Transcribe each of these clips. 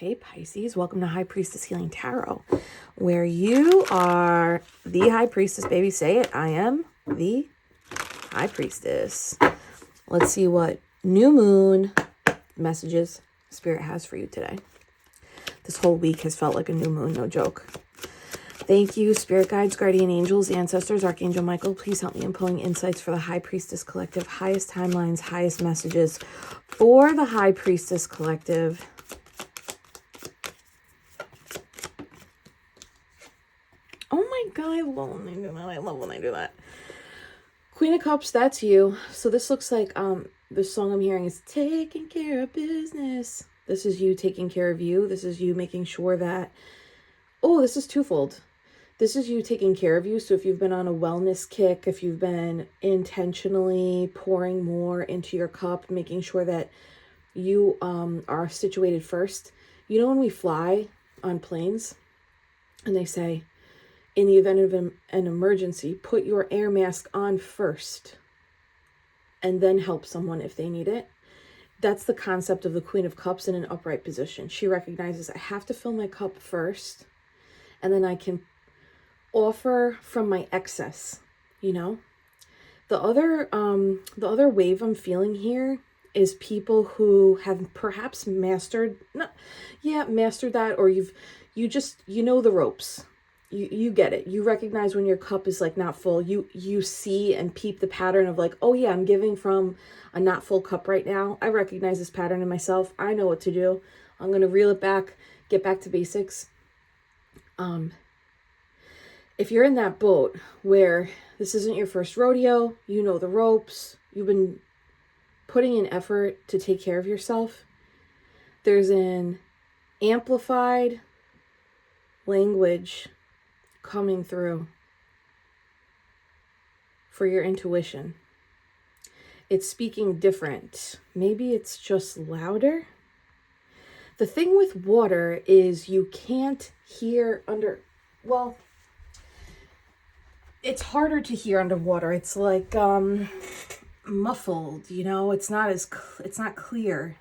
Hey Pisces, welcome to High Priestess Healing Tarot, where you are the High Priestess, baby. Say it. I am the High Priestess. Let's see what new moon messages Spirit has for you today. This whole week has felt like a new moon, no joke. Thank you, Spirit Guides, Guardian Angels, Ancestors, Archangel Michael. Please help me in pulling insights for the High Priestess Collective, highest timelines, highest messages for the High Priestess Collective. Oh my God, I love when I do that. I love when I do that. Queen of Cups, that's you. So this looks like the song I'm hearing is taking care of business. This is you taking care of you. This is you making sure that, oh, this is twofold. This is you taking care of you. So if you've been on a wellness kick, if you've been intentionally pouring more into your cup, making sure that you are situated first. You know when we fly on planes and they say, in the event of an emergency, put your air mask on first and then help someone if they need it. That's the concept of the Queen of Cups in an upright position. She recognizes I have to fill my cup first and then I can offer from my excess, you know? The other wave I'm feeling here is people who have perhaps mastered that, or you know the ropes. You get it. You recognize when your cup is like not full. You see and peep the pattern of like, oh yeah, I'm giving from a not full cup right now. I recognize this pattern in myself. I know what to do. I'm going to reel it back, get back to basics. If you're in that boat where this isn't your first rodeo, you know the ropes, you've been putting in effort to take care of yourself, there's an amplified language coming through for your intuition. It's speaking different. Maybe it's just louder. The thing with water is you can't hear it's harder to hear underwater. It's like muffled, you know, it's not clear.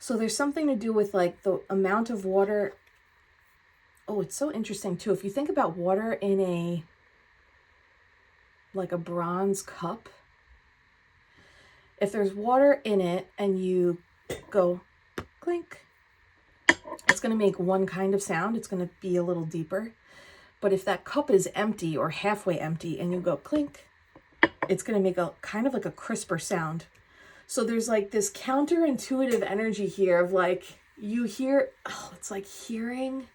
So there's something to do with like the amount of water. Oh, it's so interesting too. If you think about water in a bronze cup, if there's water in it and you go clink, it's going to make one kind of sound. It's going to be a little deeper. But if that cup is empty or halfway empty and you go clink, it's going to make a kind of like a crisper sound. So there's like this counterintuitive energy here of like, you hear, it's like hearing,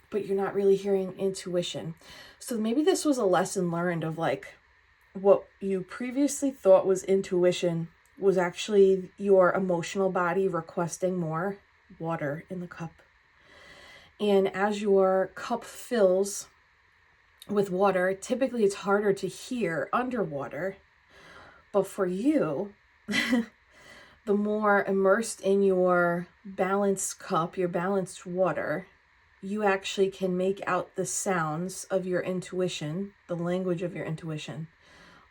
but you're not really hearing intuition. So maybe this was a lesson learned of like what you previously thought was intuition was actually your emotional body requesting more water in the cup. And as your cup fills with water, typically it's harder to hear underwater. But for you, the more immersed in your balanced cup, your balanced water, you actually can make out the sounds of your intuition, the language of your intuition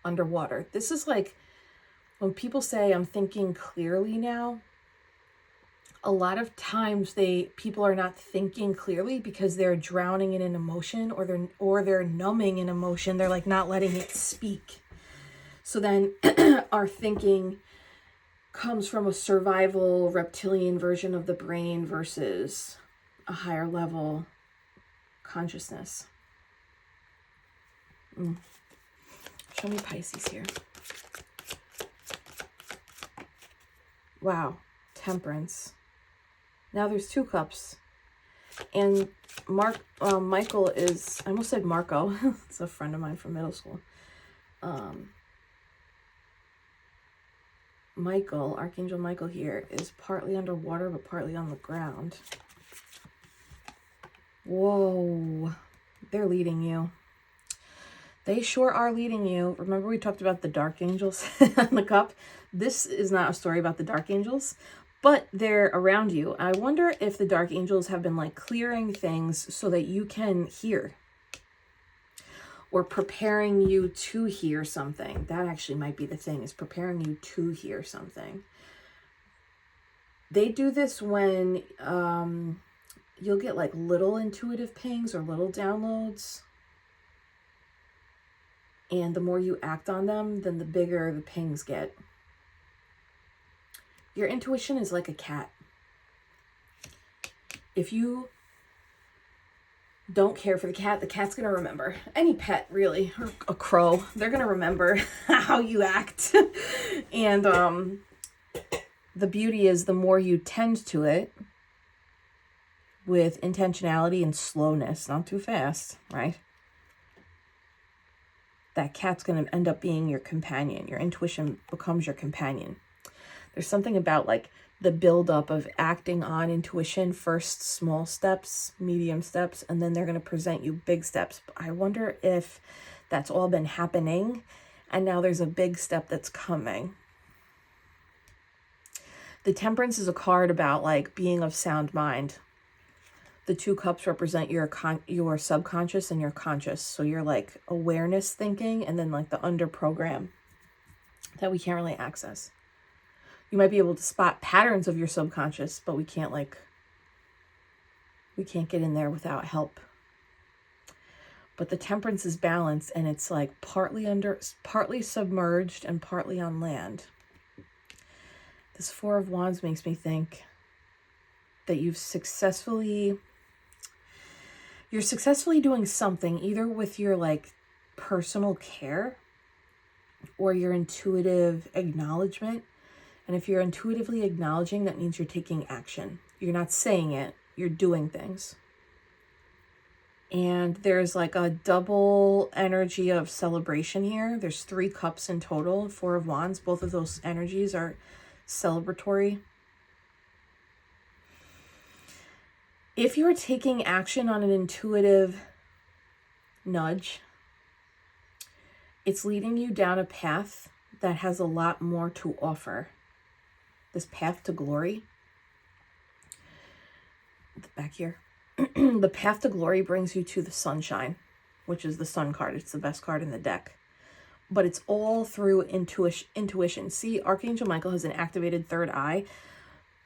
underwater. This is like when people say, I'm thinking clearly now, a lot of times people are not thinking clearly because they're drowning in an emotion or they're numbing an emotion. They're like not letting it speak. So then our thinking comes from a survival reptilian version of the brain versus a higher level consciousness. Show me Pisces here. Wow, Temperance. Now there's two cups. And Michael is, I almost said Marco. It's a friend of mine from middle school. Michael, Archangel Michael here, is partly underwater, but partly on the ground. Whoa, they're leading you. They sure are leading you. Remember we talked about the dark angels on the cup? This is not a story about the dark angels, but they're around you. I wonder if the dark angels have been like clearing things so that you can hear. or preparing you to hear something. That actually might be the thing, is preparing you to hear something. They do this when you'll get like little intuitive pings or little downloads. And the more you act on them, then the bigger the pings get. Your intuition is like a cat. If you don't care for the cat's going to remember. Any pet, really, or a crow, they're going to remember how you act. And the beauty is the more you tend to it with intentionality and slowness, not too fast, right? That cat's going to end up being your companion. Your intuition becomes your companion. There's something about like the buildup of acting on intuition, first small steps, medium steps, and then they're going to present you big steps. I wonder if that's all been happening and now there's a big step that's coming. The Temperance is a card about like being of sound mind. The 2 cups represent your subconscious and your conscious. So you're like awareness thinking and then like the under program that we can't really access. You might be able to spot patterns of your subconscious, but we can't get in there without help. But the Temperance is balanced and it's like partly submerged and partly on land. This 4 of Wands makes me think that you're successfully doing something either with your like personal care or your intuitive acknowledgement. And if you're intuitively acknowledging, that means you're taking action. You're not saying it, you're doing things. And there's like a double energy of celebration here. There's 3 cups in total, 4 of Wands. Both of those energies are celebratory. If you're taking action on an intuitive nudge, it's leading you down a path that has a lot more to offer. This path to glory. Back here. The path to glory brings you to the sunshine, which is the sun card. It's the best card in the deck. But it's all through intuition. See, Archangel Michael has an activated third eye.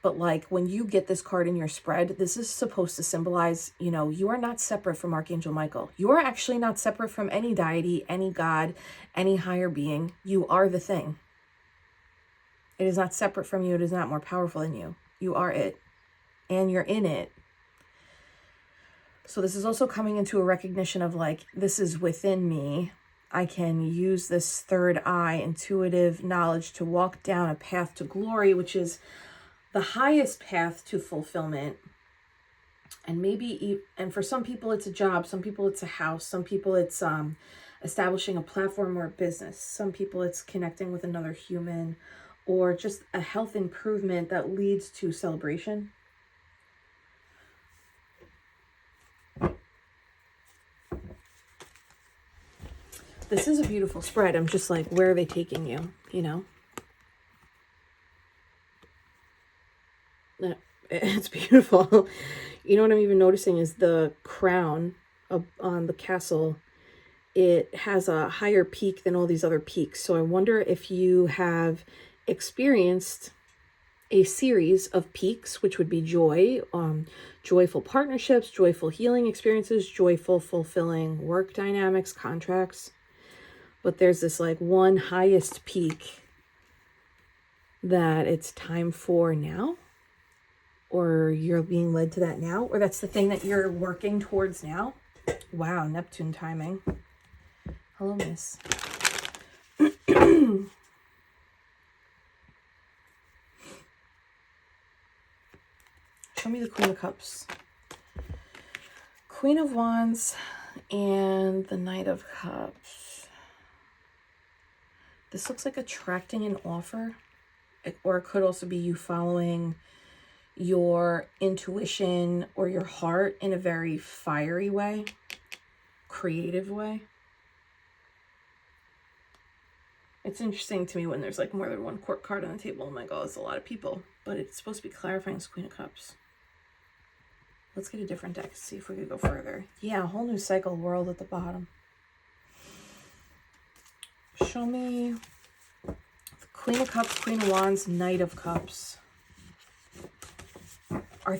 But like when you get this card in your spread, this is supposed to symbolize, you are not separate from Archangel Michael. You are actually not separate from any deity, any god, any higher being. You are the thing. It is not separate from you. It is not more powerful than you. You are it. And you're in it. So this is also coming into a recognition of like, this is within me. I can use this third eye, intuitive knowledge to walk down a path to glory, which is the highest path to fulfillment. And and for some people it's a job, some people it's a house, some people it's establishing a platform or a business, some people it's connecting with another human, or just a health improvement that leads to celebration. This is a beautiful spread. I'm just like, where are they taking you, It's beautiful. What I'm even noticing is the crown on the castle. It has a higher peak than all these other peaks. So I wonder if you have experienced a series of peaks, which would be joy, joyful partnerships, joyful healing experiences, joyful, fulfilling work dynamics, contracts. But there's this like one highest peak that it's time for now, or you're being led to that now, or that's the thing that you're working towards now. Wow, Neptune timing. Hello, miss. Show me the Queen of Cups. Queen of Wands and the Knight of Cups. This looks like attracting an offer, or it could also be you following your intuition or your heart in a very fiery way, creative way. It's interesting to me when there's like more than one court card on the table. I'm like, oh, it's a lot of people, but it's supposed to be clarifying this Queen of Cups. Let's get a different deck to see if we could go further. Yeah, a whole new cycle world at the bottom. Show me the Queen of Cups, Queen of Wands, Knight of Cups. Are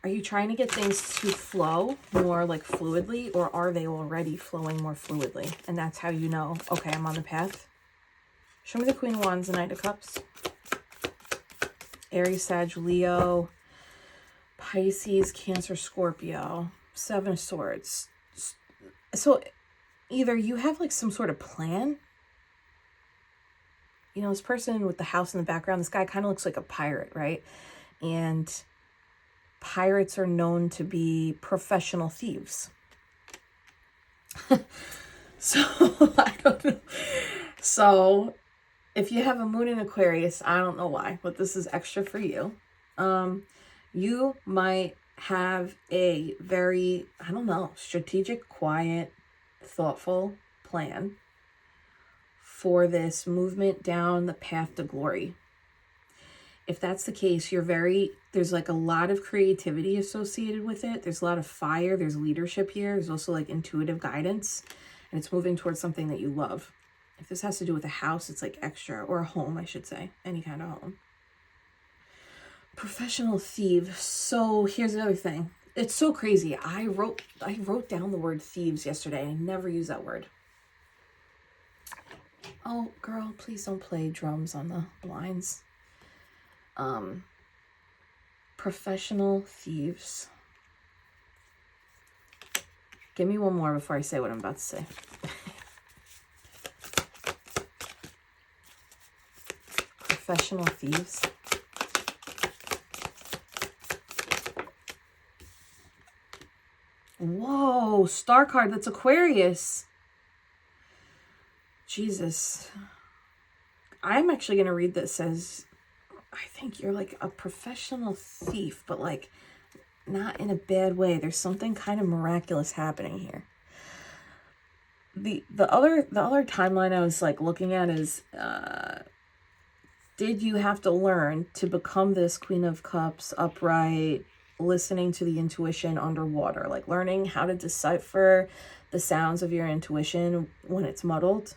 you trying to get things to flow more like fluidly, or are they already flowing more fluidly? And that's how you know, okay, I'm on the path. Show me the Queen of Wands, the Knight of Cups. Aries, Sag, Leo, Pisces, Cancer, Scorpio, Seven of Swords. So either you have like some sort of plan. You know, this person with the house in the background, this guy kind of looks like a pirate, right? And pirates are known to be professional thieves. So, I don't know. So, if you have a moon in Aquarius, I don't know why, but this is extra for you. You might have a very, I don't know, strategic, quiet, thoughtful plan for this movement down the path to glory. If that's the case, there's like a lot of creativity associated with it. There's a lot of fire. There's leadership here. There's also like intuitive guidance, and it's moving towards something that you love. If this has to do with a house, it's like extra, or a home, I should say, any kind of home. Professional thief. So here's the other thing. It's so crazy. I wrote down the word thieves yesterday. I never use that word. Oh, girl, please don't play drums on the blinds. Professional thieves. Give me one more before I say what I'm about to say. Professional thieves. Whoa, star card, that's Aquarius. Jesus. I'm actually going to read this as, I think you're like a professional thief, but like not in a bad way. There's something kind of miraculous happening here. The other timeline I was like looking at is, did you have to learn to become this Queen of Cups, upright, listening to the intuition underwater, like learning how to decipher the sounds of your intuition when it's muddled?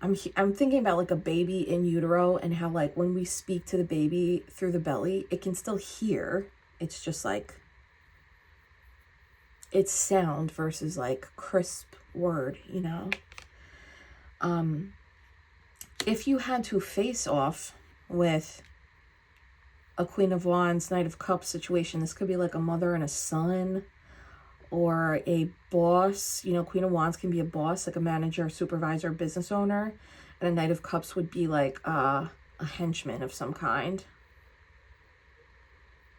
I'm thinking about like a baby in utero, and how like when we speak to the baby through the belly, it can still hear. It's just like it's sound versus like crisp word, you know? If you had to face off with a Queen of Wands, Knight of Cups situation, this could be like a mother and a son, or a boss. You know, Queen of Wands can be a boss, like a manager, supervisor, business owner. And a Knight of Cups would be like a henchman of some kind.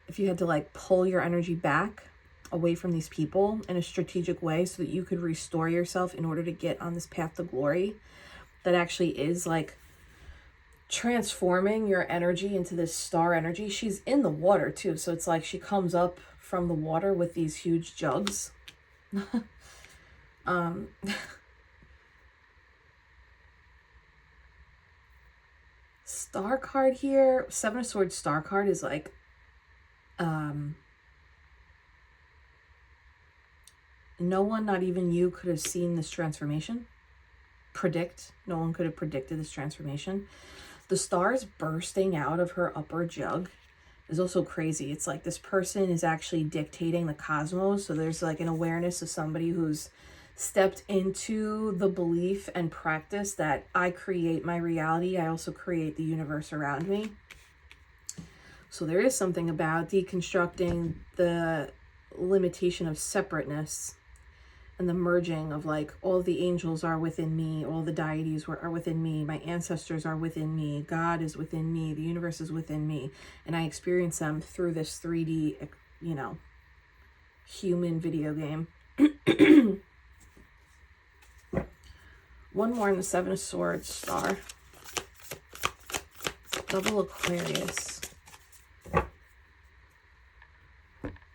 If you had to like pull your energy back away from these people in a strategic way so that you could restore yourself in order to get on this path to glory, that actually is like transforming your energy into this star energy. She's in the water too, so it's like she comes up from the water with these huge jugs. Star card here, Seven of Swords star card is like no one, not even you, could have seen this transformation. No one could have predicted this transformation. The stars bursting out of her upper jug is also crazy. It's like this person is actually dictating the cosmos. So there's like an awareness of somebody who's stepped into the belief and practice that I create my reality. I also create the universe around me. So there is something about deconstructing the limitation of separateness and the merging of like, all the angels are within me, all the deities are within me, my ancestors are within me, God is within me, the universe is within me, and I experience them through this 3D, you know, human video game. One more in the Seven of Swords star. Double Aquarius.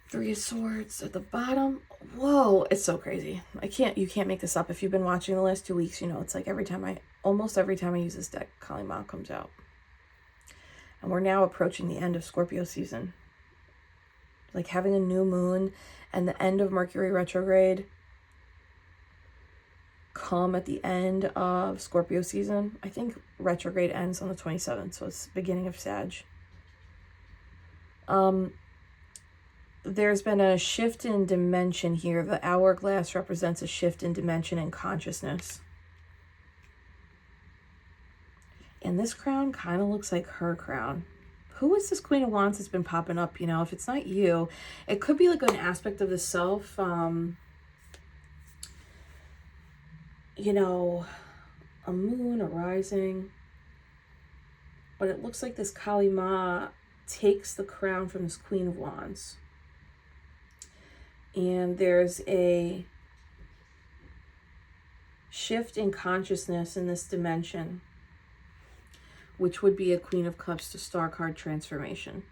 Three of Swords at the bottom. Whoa, it's so crazy. You can't make this up. If you've been watching the last 2 weeks, you know, it's like almost every time I use this deck, Kali Ma comes out. And we're now approaching the end of Scorpio season. Like having a new moon and the end of Mercury retrograde come at the end of Scorpio season. I think retrograde ends on the 27th, so it's beginning of Sag. There's been a shift in dimension here. The hourglass represents a shift in dimension and consciousness. And this crown kind of looks like her crown. Who is this Queen of Wands that's been popping up? You know, if it's not you, it could be like an aspect of the self. You know, a moon, a rising. But it looks like this Kali Ma takes the crown from this Queen of Wands. And there's a shift in consciousness in this dimension, which would be a Queen of Cups to Star card transformation.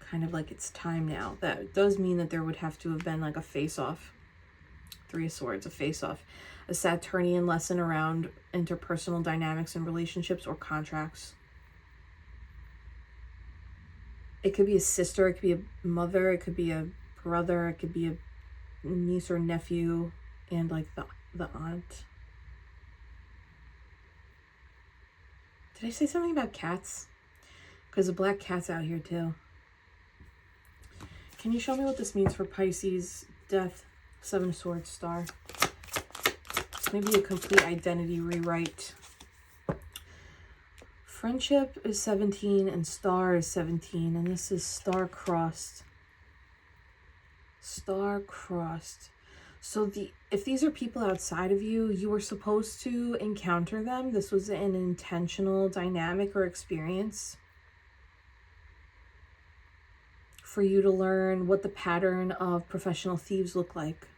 Kind of like it's time now. That does mean that there would have to have been like a face-off. Three of Swords, a face-off. A Saturnian lesson around interpersonal dynamics and relationships or contracts. It could be a sister, it could be a mother, it could be a brother, it could be a niece or nephew, and like the aunt. Did I say something about cats? Because the black cat's out here too. Can you show me what this means for Pisces, Death, Seven of Swords, Star? Maybe a complete identity rewrite. Friendship is 17 and Star is 17, and this is star-crossed. Star-crossed. So if these are people outside of you, you were supposed to encounter them. This was an intentional dynamic or experience for you to learn what the pattern of professional thieves look like.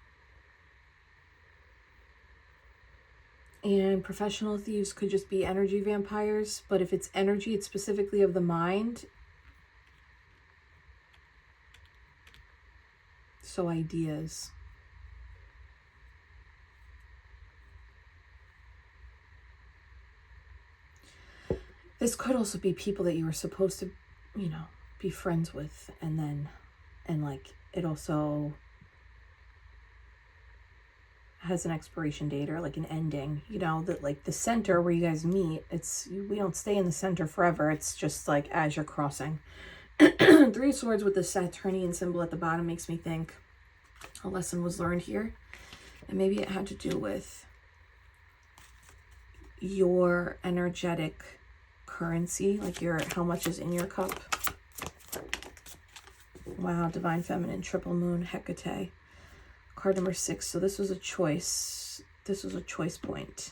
And professional thieves could just be energy vampires, but if it's energy, it's specifically of the mind. So ideas. This could also be people that you were supposed to, you know, be friends with, and like it also has an expiration date or like an ending, you know, that like the center where you guys meet, we don't stay in the center forever. It's just like as you're crossing. Three of Swords with the Saturnian symbol at the bottom makes me think a lesson was learned here, and maybe it had to do with your energetic currency, like how much is in your cup. Wow, Divine Feminine, Triple Moon, Hecate. Card number 6. So this was a choice. This was a choice point.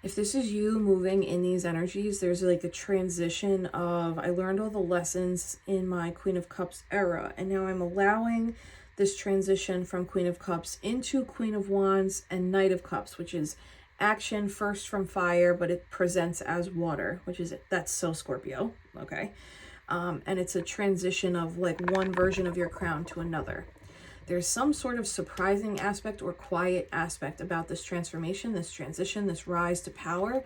If this is you moving in these energies, there's like a transition of, I learned all the lessons in my Queen of Cups era, and now I'm allowing this transition from Queen of Cups into Queen of Wands and Knight of Cups, which is action first from fire, but it presents as water, that's so Scorpio, okay? And it's a transition of like one version of your crown to another. There's some sort of surprising aspect or quiet aspect about this transformation, this transition, this rise to power,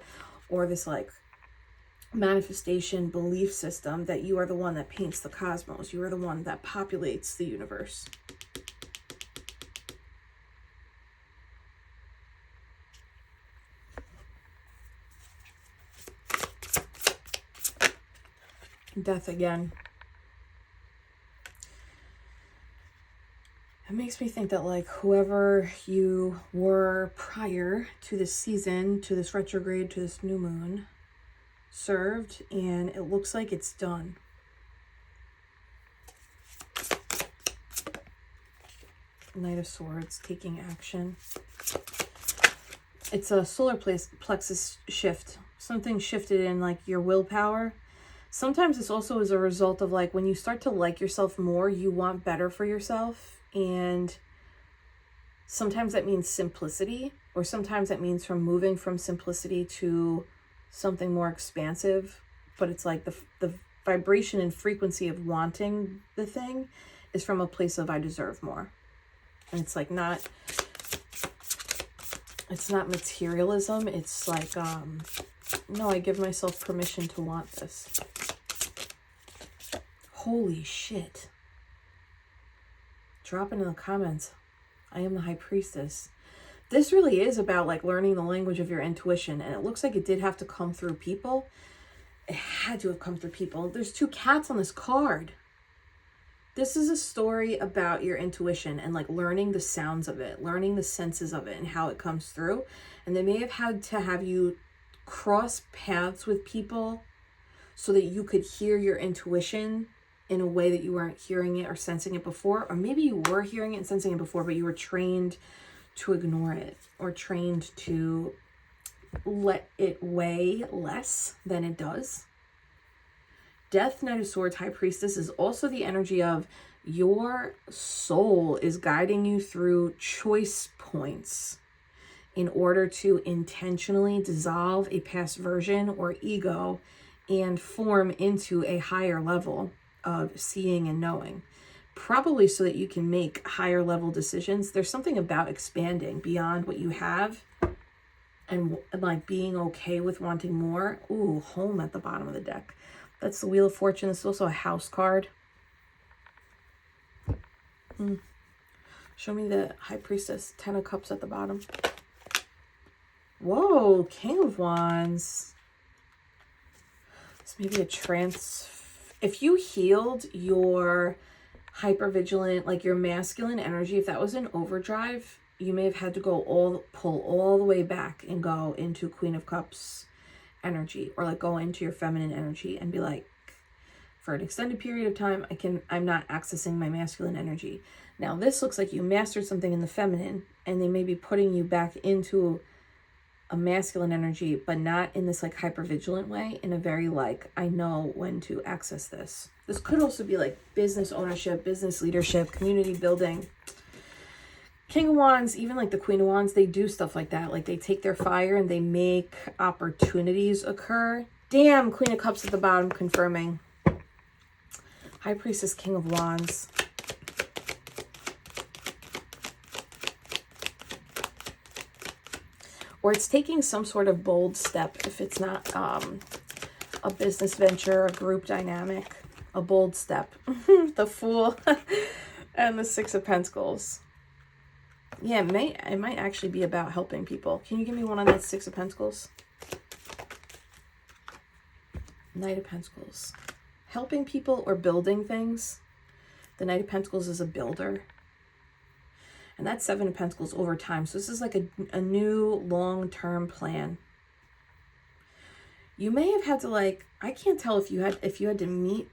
or this like manifestation belief system that you are the one that paints the cosmos. You are the one that populates the universe. Death again. It makes me think that like whoever you were prior to this season, to this retrograde, to this new moon, served, and it looks like it's done. Knight of Swords, taking action. It's a solar plexus shift. Something shifted in like your willpower. Sometimes this also is a result of like when you start to like yourself more, you want better for yourself. And sometimes that means simplicity, or sometimes that means from moving from simplicity to something more expansive. But it's like the vibration and frequency of wanting the thing is from a place of I deserve more. And it's like it's not materialism. It's like, no, I give myself permission to want this. Holy shit. Drop it in the comments. I am the High Priestess. This really is about like learning the language of your intuition. And it looks like it did have to come through people. It had to have come through people. There's 2 cats on this card. This is a story about your intuition and like learning the sounds of it, learning the senses of it and how it comes through. And they may have had to have you cross paths with people so that you could hear your intuition in a way that you weren't hearing it or sensing it before. Or maybe you were hearing it and sensing it before, but you were trained to ignore it or trained to let it weigh less than it does. Death, Knight of Swords, High Priestess is also the energy of your soul is guiding you through choice points in order to intentionally dissolve a past version or ego and form into a higher level of seeing and knowing. Probably so that you can make higher level decisions. There's something about expanding beyond what you have and like being okay with wanting more. Ooh, home at the bottom of the deck. That's the Wheel of Fortune. This is also a house card. Show me the High Priestess. 10 of Cups at the bottom. Whoa, King of Wands. It's maybe a if you healed your hypervigilant, like your masculine energy, if that was an overdrive, you may have had to pull all the way back and go into Queen of Cups energy, or like go into your feminine energy and be like, for an extended period of time, I'm not accessing my masculine energy. Now this looks like you mastered something in the feminine and they may be putting you back into a masculine energy, but not in this like hypervigilant way, in a very like, I know when to access this. This could also be like business ownership, business leadership, community building. King of Wands, even like the Queen of Wands, they do stuff like that. Like they take their fire and they make opportunities occur. Damn, Queen of Cups at the bottom confirming. High Priestess, King of Wands. Or it's taking some sort of bold step if it's not a business venture, a group dynamic, a bold step. The Fool and the 6 of Pentacles. Yeah, it might actually be about helping people. Can you give me one on that 6 of Pentacles? Knight of Pentacles. Helping people or building things. The Knight of Pentacles is a builder. And that's 7 of Pentacles over time. So this is like a new long-term plan. You may have had to like, I can't tell if you had to meet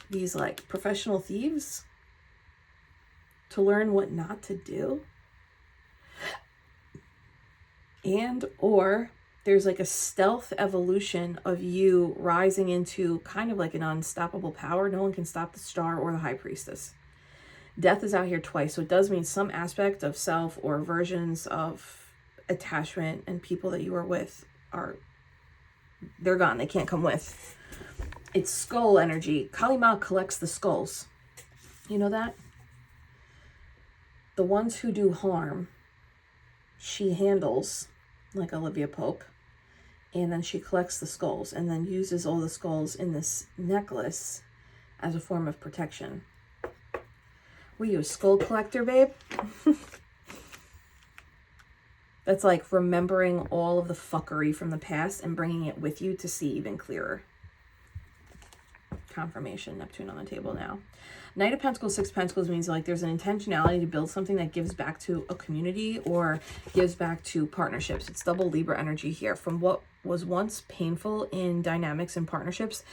these like professional thieves to learn what not to do. And or there's like a stealth evolution of you rising into kind of like an unstoppable power. No one can stop the Star or the High Priestess. Death is out here twice, so it does mean some aspect of self or versions of attachment and people that you are with they're gone. They can't come with. It's skull energy. Kali Ma collects the skulls. You know that? The ones who do harm, she handles, like Olivia Pope, and then she collects the skulls and then uses all the skulls in this necklace as a form of protection. Were you a skull collector, babe? That's like remembering all of the fuckery from the past and bringing it with you to see even clearer. Confirmation, Neptune on the table now. Knight of Pentacles, 6 of Pentacles means like there's an intentionality to build something that gives back to a community or gives back to partnerships. It's double Libra energy here. From what was once painful in dynamics and partnerships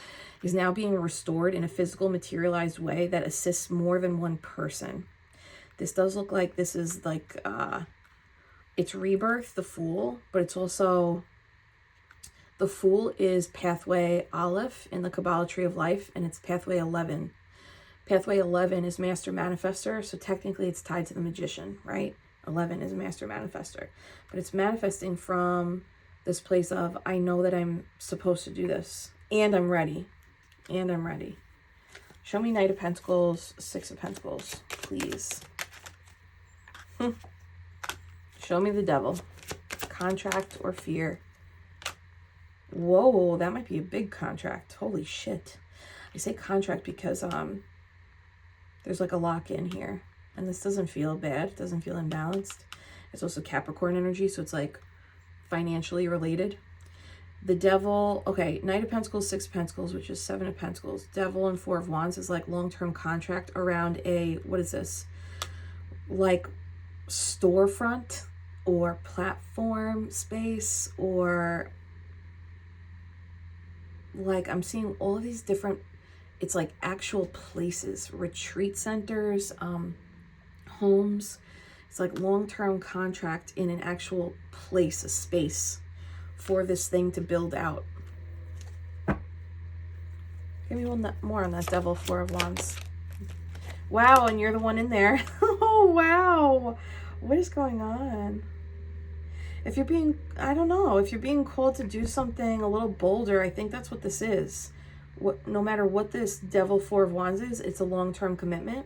is now being restored in a physical, materialized way that assists more than one person. This does look like this is like, it's rebirth, the Fool, but it's also, the Fool is pathway Aleph in the Kabbalah tree of life, and it's pathway 11. Pathway 11 is master manifester, so technically it's tied to the magician, right? 11 is a master manifester, but it's manifesting from this place of, I know that I'm supposed to do this, and I'm ready, and I'm ready. Show me Knight of Pentacles, 6 of Pentacles, please. Show me the Devil. Contract or fear. Whoa, that might be a big contract. Holy shit. I say contract because there's like a lock in here. And this doesn't feel bad. It doesn't feel imbalanced. It's also Capricorn energy, so it's like financially related. The Devil, okay, Knight of Pentacles, Six of Pentacles, which is Seven of Pentacles. Devil and Four of Wands is like long-term contract around a, what is this? Like storefront or platform space, or like I'm seeing all of these different, it's like actual places, retreat centers, homes. It's like long-term contract in an actual place, a space for this thing to build out. Give me one more on that Devil, Four of Wands. Wow, and you're the one in there. Oh, wow. What is going on? If you're being, I don't know, if you're being called to do something a little bolder, I think that's what this is. No matter what this Devil, Four of Wands is, it's a long-term commitment.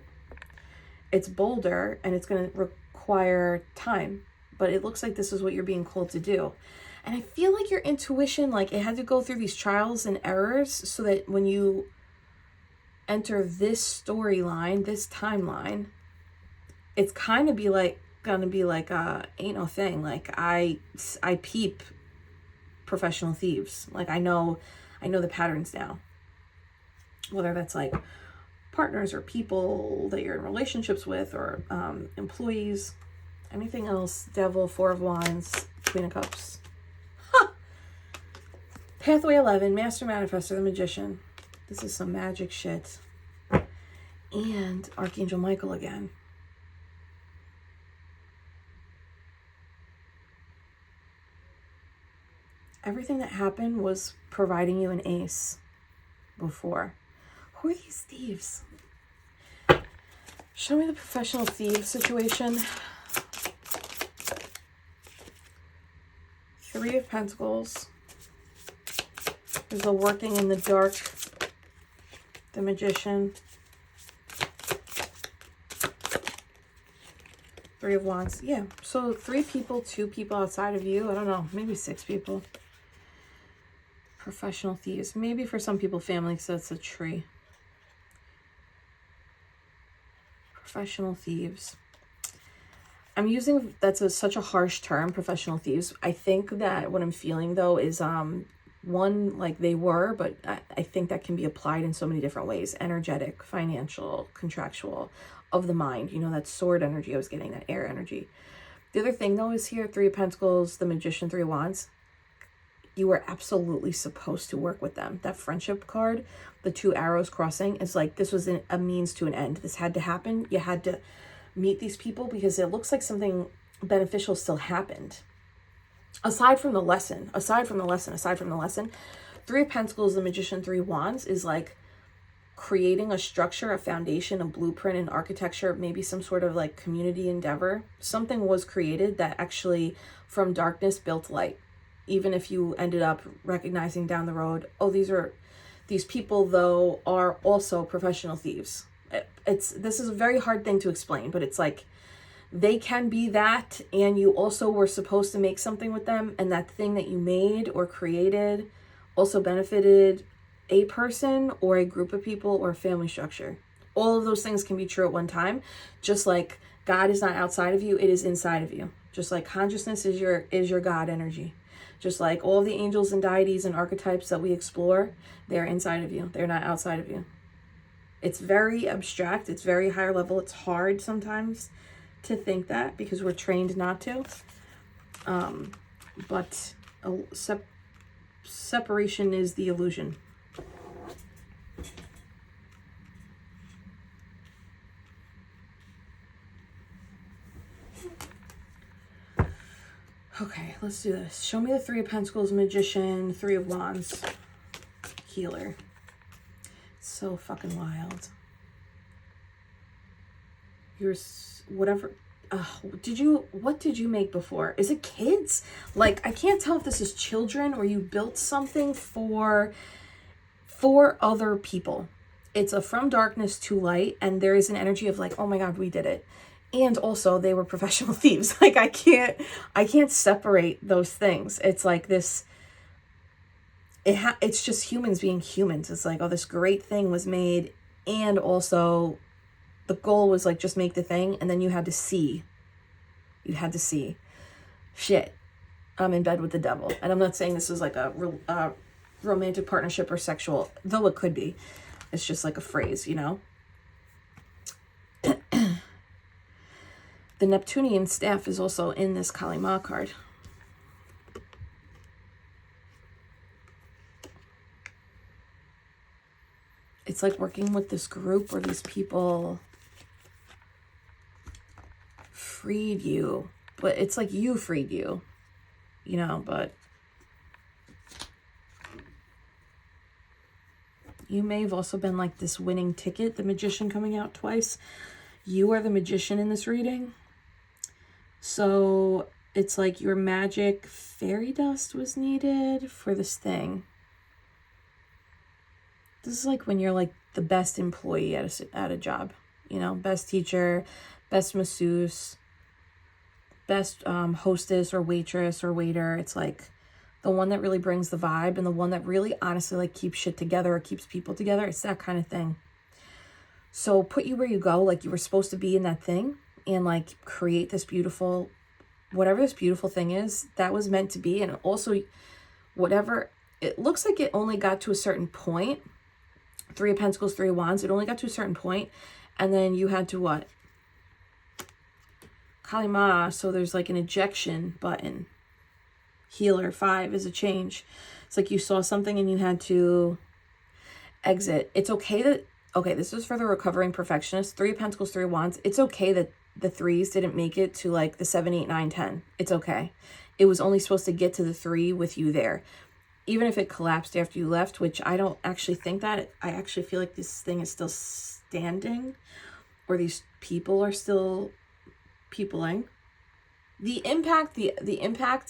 It's bolder, and it's going to require time. But it looks like this is what you're being called to do. And I feel like your intuition, like it had to go through these trials and errors so that when you enter this storyline, this timeline, it's kind of gonna be like ain't no thing. Like I peep professional thieves. Like I know the patterns now. Whether that's like partners or people that you're in relationships with, or employees, anything else. Devil, Four of Wands, Queen of Cups. Pathway 11, Master Manifestor, the Magician. This is some magic shit. And Archangel Michael again. Everything that happened was providing you an ace before. Who are these thieves? Show me the professional thief situation. Three of Pentacles. There's the working in the dark. The Magician. Three of Wands. Yeah, so 3 people, 2 people outside of you. I don't know, maybe 6 people. Professional thieves. Maybe for some people, family, so it's a tree. Professional thieves. I'm using, that's such a harsh term, professional thieves. I think that what I'm feeling, though, is one, like they were, but I think that can be applied in so many different ways. Energetic, financial, contractual, of the mind. You know, that sword energy I was getting, that air energy. The other thing, though, is here, 3 of Pentacles, the Magician, 3 of Wands. You were absolutely supposed to work with them. That friendship card, the 2 arrows crossing, is like this was a means to an end. This had to happen. You had to meet these people because it looks like something beneficial still happened. Aside from the lesson, 3 of Pentacles, the Magician, 3 of Wands is like creating a structure, a foundation, a blueprint, an architecture, maybe some sort of like community endeavor. Something was created that actually from darkness built light. Even if you ended up recognizing down the road, oh, these people though are also professional thieves. This is a very hard thing to explain, but it's like they can be that, and you also were supposed to make something with them, and that thing that you made or created also benefited a person or a group of people or a family structure. All of those things can be true at one time. Just like God is not outside of you, it is inside of you. Just like consciousness is your God energy. Just like all the angels and deities and archetypes that we explore, they're inside of you. They're not outside of you. It's very abstract. It's very higher level. It's hard sometimes to think that because we're trained not to. But separation is the illusion. Okay, let's do this. Show me the 3 of Pentacles, Magician, 3 of Wands, Healer. It's so fucking wild. You're whatever. What did you make before? Is it kids? Like, I can't tell if this is children or you built something for other people. It's a from darkness to light, and there is an energy of like, oh my God, we did it. And also they were professional thieves. Like I can't separate those things. It's like this, it's just humans being humans. It's like, oh, this great thing was made, and also the goal was like, just make the thing, and then you had to see You had to see, shit, I'm in bed with the devil. And I'm not saying this is like a romantic partnership or sexual, though it could be. It's just like a phrase, you know? The Neptunian staff is also in this Kali Ma card. It's like working with this group or these people freed you. But it's like you freed you, you know, but you may have also been like this winning ticket, the magician coming out twice. You are the magician in this reading. So it's like your magic fairy dust was needed for this thing. This is like when you're like the best employee at a job, you know, best teacher, best masseuse, best hostess or waitress or waiter. It's like the one that really brings the vibe and the one that really honestly like keeps shit together or keeps people together. It's that kind of thing. So put you where you go, like you were supposed to be in that thing, and like create this beautiful, whatever this beautiful thing is, that was meant to be. And also whatever, it looks like it only got to a certain point. 3 of Pentacles, 3 of Wands. It only got to a certain point, and then you had to what? Kali Ma, so there's like an ejection button. Healer, 5 is a change. It's like you saw something and you had to exit. It's okay that, okay, this is for the recovering perfectionist. 3 of Pentacles, 3 of Wands. It's okay that the 3s didn't make it to like the 7, 8, 9, 10. It's okay. It was only supposed to get to the 3 with you there. Even if it collapsed after you left, which I don't actually think that. I actually feel like this thing is still standing, or these people are still peopling. The impact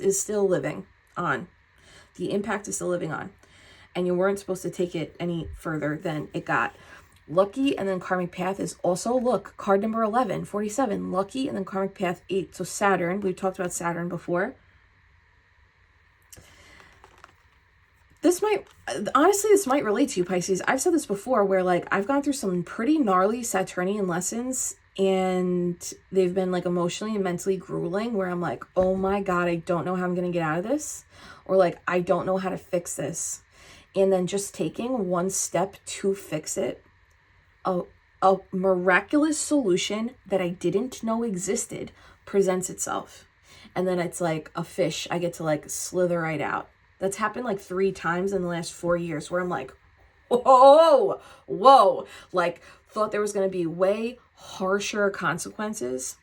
is still living on. The impact is still living on. And you weren't supposed to take it any further than it got. Lucky and then karmic path is also, look, card number 11, 47. Lucky and then karmic path 8. So Saturn, we've talked about Saturn before. This might, honestly, this might relate to you, Pisces. I've said this before where like I've gone through some pretty gnarly Saturnian lessons, and they've been like emotionally and mentally grueling, where I'm like, oh my God, I don't know how I'm going to get out of this. Or like, I don't know how to fix this. And then just taking one step to fix it, a miraculous solution that I didn't know existed presents itself. And then it's like a fish. I get to like slither right out. That's happened like 3 times in the last 4 years where I'm like, whoa, like thought there was going to be way harsher consequences.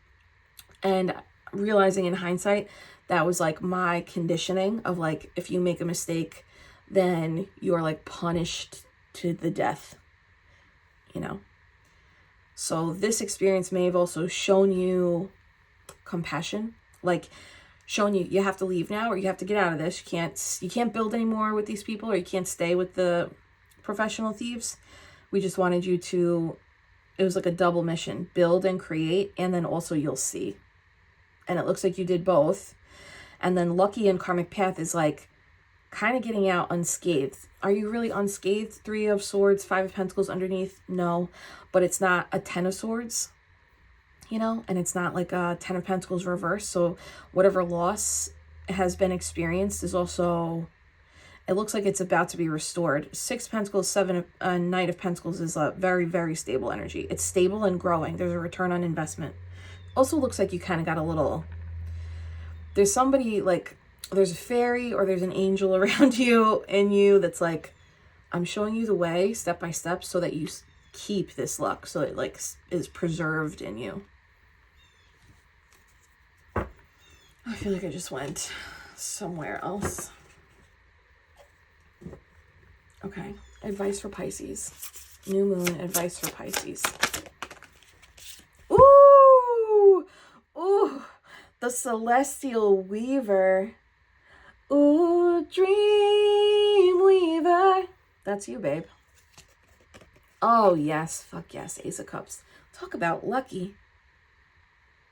And realizing in hindsight, that was like my conditioning of like, if you make a mistake, then you are like punished to the death, you know? So this experience may have also shown you compassion, like shown you, you have to leave now, or you have to get out of this. You can't build anymore with these people, or you can't stay with the professional thieves. We just wanted you to, it was like a double mission, build and create, and then also you'll see. And it looks like you did both. And then lucky and karmic path is like kind of getting out unscathed. Are you really unscathed? 3 of Swords, 5 of Pentacles underneath? No, but it's not a 10 of Swords, you know, and it's not like a 10 of Pentacles reverse. So whatever loss has been experienced is also, it looks like it's about to be restored. 6 Pentacles, 7 of Knight of Pentacles is a very, very stable energy. It's stable and growing. There's a return on investment. Also looks like you kind of got a little, there's somebody like, there's a fairy or there's an angel around you and you that's like, I'm showing you the way step by step so that you keep this luck, so it like is preserved in you. I feel like I just went somewhere else. Okay, advice for Pisces. New moon advice for Pisces. Ooh, the Celestial Weaver. Ooh, Dream Weaver. That's you, babe. Oh, yes. Fuck yes. Ace of Cups. Talk about lucky.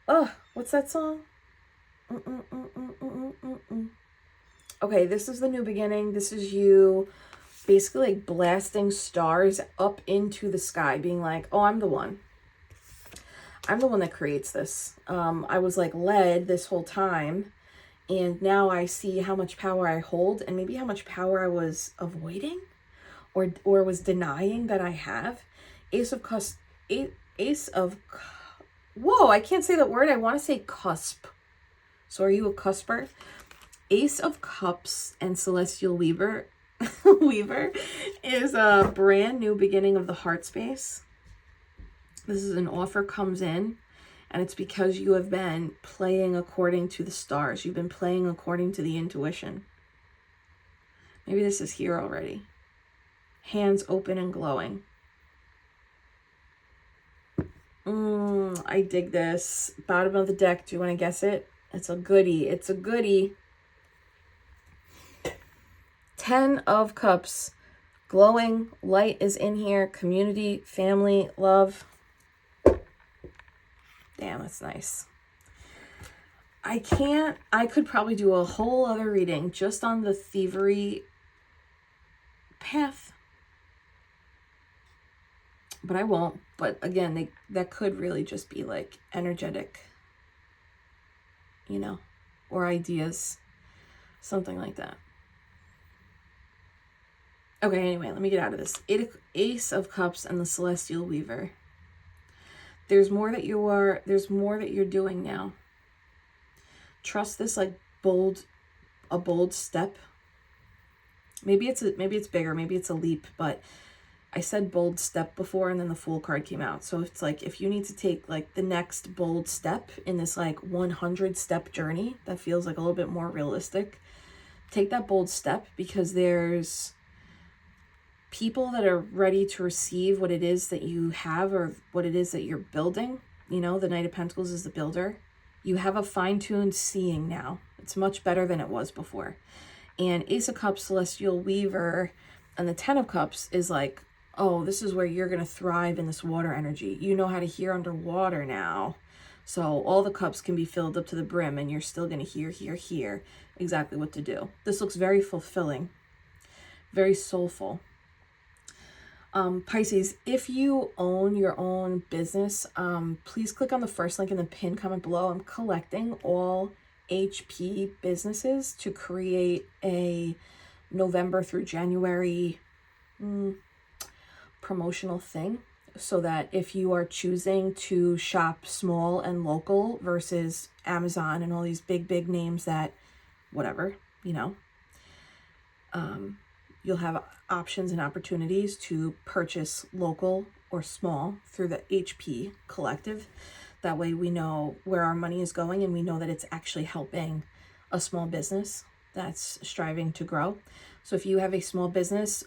Oh, what's that song? Okay, this is the new beginning. This is you basically like blasting stars up into the sky, being like, oh, I'm the one. I'm the one that creates this. I was like led this whole time, and now I see how much power I hold, and maybe how much power I was avoiding or was denying that I have. Ace of whoa, I can't say that word. I want to say cusp. So are you a cusper? Ace of Cups and Celestial Weaver is a brand new beginning of the heart space. This is an offer comes in, and it's because you have been playing according to the stars. You've been playing according to the intuition. Maybe this is here already. Hands open and glowing. I dig this. Bottom of the deck. Do you want to guess it? It's a goodie. It's a goodie. 10 of Cups. Glowing. Light is in here. Community, family, love. Damn, that's nice. I could probably do a whole other reading just on the thievery path. But I won't. But again, that could really just be like energetic, you know, or ideas, something like that. Okay, anyway, let me get out of this. Ace of Cups and the Celestial Weaver. There's more that you're doing now. Trust this like a bold step. Maybe it's bigger, maybe it's a leap, but I said bold step before, and then the Fool card came out. So it's like, if you need to take like the next bold step in this like 100-step journey that feels like a little bit more realistic, take that bold step, because there's people that are ready to receive what it is that you have, or what it is that you're building. You know, the Knight of Pentacles is the builder. You have a fine-tuned seeing now. It's much better than it was before. And Ace of Cups, Celestial Weaver, and the 10 of Cups is like, oh, this is where you're going to thrive in this water energy. You know how to hear underwater now. So all the cups can be filled up to the brim, and you're still going to hear exactly what to do. This looks very fulfilling, very soulful. Pisces, if you own your own business, please click on the first link in the pinned comment below. I'm collecting all HP businesses to create a November through January promotional thing, so that if you are choosing to shop small and local versus Amazon and all these big names that whatever, you know, you'll have options and opportunities to purchase local or small through the HP collective. That way we know where our money is going, and we know that it's actually helping a small business that's striving to grow. So if you have a small business,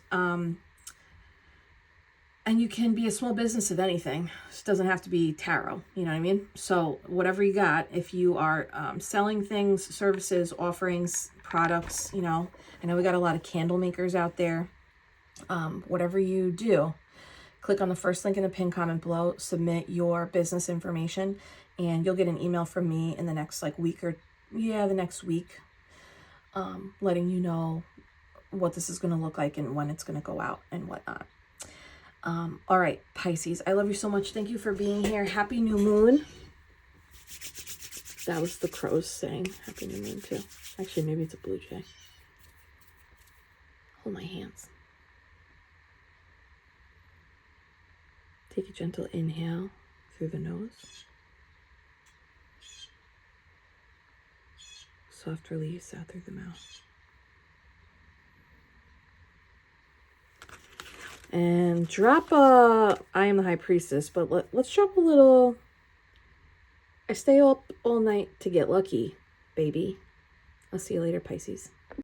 and you can be a small business of anything. It doesn't have to be tarot, you know what I mean? So whatever you got, if you are selling things, services, offerings, products, you know, I know we got a lot of candle makers out there. Whatever you do, click on the first link in the pinned comment below, submit your business information, and you'll get an email from me in the next like week, letting you know what this is going to look like and when it's going to go out and whatnot. All right, Pisces, I love you so much. Thank you for being here. Happy new moon. That was the crows saying happy new moon too. Actually, maybe it's a blue jay. Hold my hands. Take a gentle inhale through the nose. Soft release out through the mouth. And drop I am the High Priestess, but let's drop a little, I stay up all night to get lucky, baby. I'll see you later, Pisces.